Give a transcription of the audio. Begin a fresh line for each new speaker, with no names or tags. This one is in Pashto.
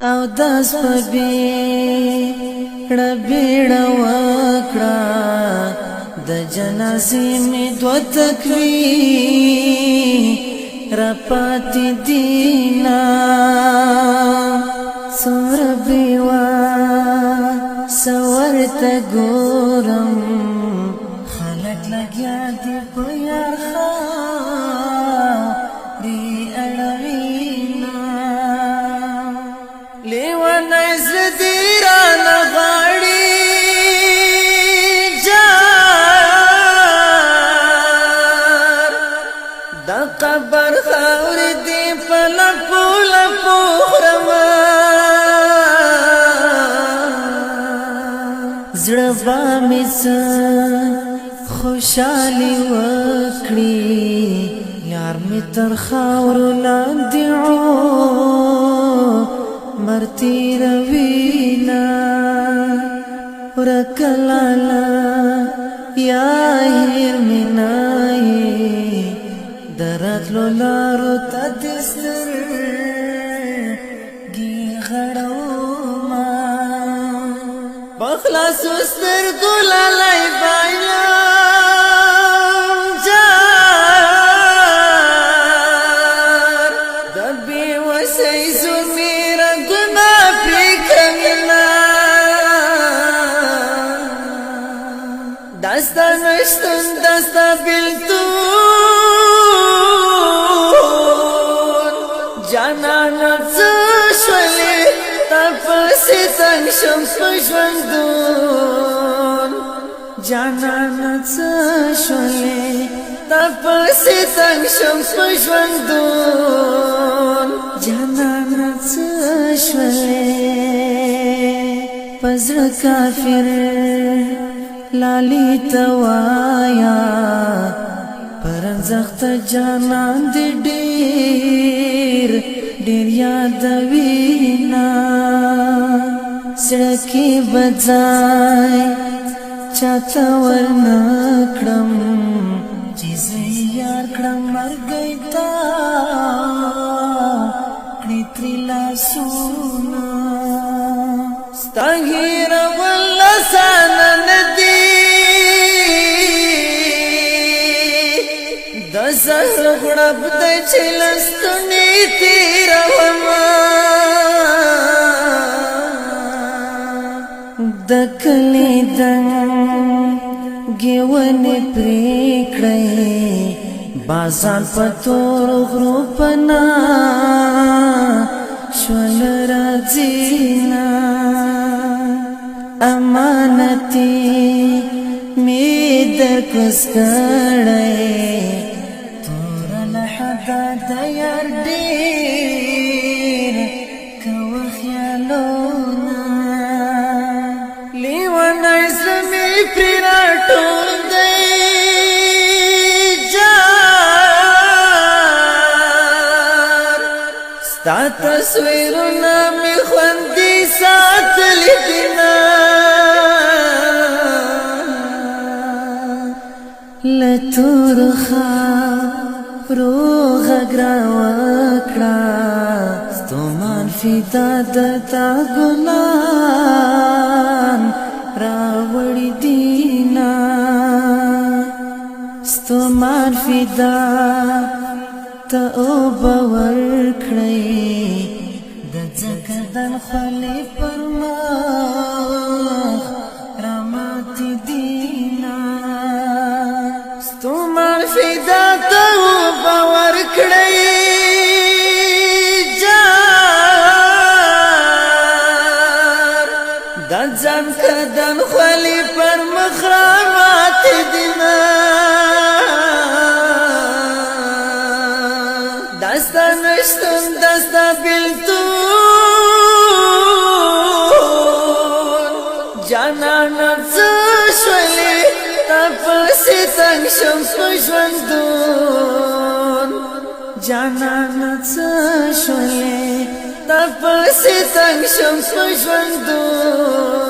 او داس پبی بیڑا وکڑا د جنازی می دو تکوی را پاتی دینا سور بیوا سورت گورم خلق لگیا دی پیار خاری اڑوینا لیوان از دیران غاڑی جار دا قبر خور دی پلپو لپو خرما زڑبا میسا خوشالی وکڑی یار می تر خاورو لاندعو مرتی روینا ورکلالا یا هیر منائی درات لولارو تدستر گی غڑو ما بخلاص استر گلالائی باینا دستا نشتن دستا بلتون جانانا تشولی تپسی تنگ شمس پشوندون جانانا تشولی تپسی تنگ شمس پشوندون جانانا تشولی پزر کافر لالی توایا پرنزخت جانان دی ډیر ډیر یادوینا سړکی بځای چاته ورنکړم چې زه یار کړم مرګی تا کړی تری لاسونه ستا هیرول اسانه ندی د زهر غړپ د چلستونی تیروما د کلی دنګیونې پریکړې بازان په تور غرو پنا شول راځینا امانتی می در کس کړې تور لحدا د یار ډیر کو خیالونه لیوان زمي پراټول دی جار ستا تصویرونه می خوندي ساتلی دینا لتور خاورو غگرا وکڑا ستومان فیدا دتا گلان راوڑی دینا ستومان فیدا تا او باور کڑی دزکدن خلی پرماخ راماتی دینا ستومان فیدا تا او باور کڑی جار دزن کدن خلی پرمخ راماتی دینا دستا نشتن دستا بلتون جانانا تشولی تپسی تنگ شمس پشوندون جانانا تشولی تپسی تنگ شمس پشوندون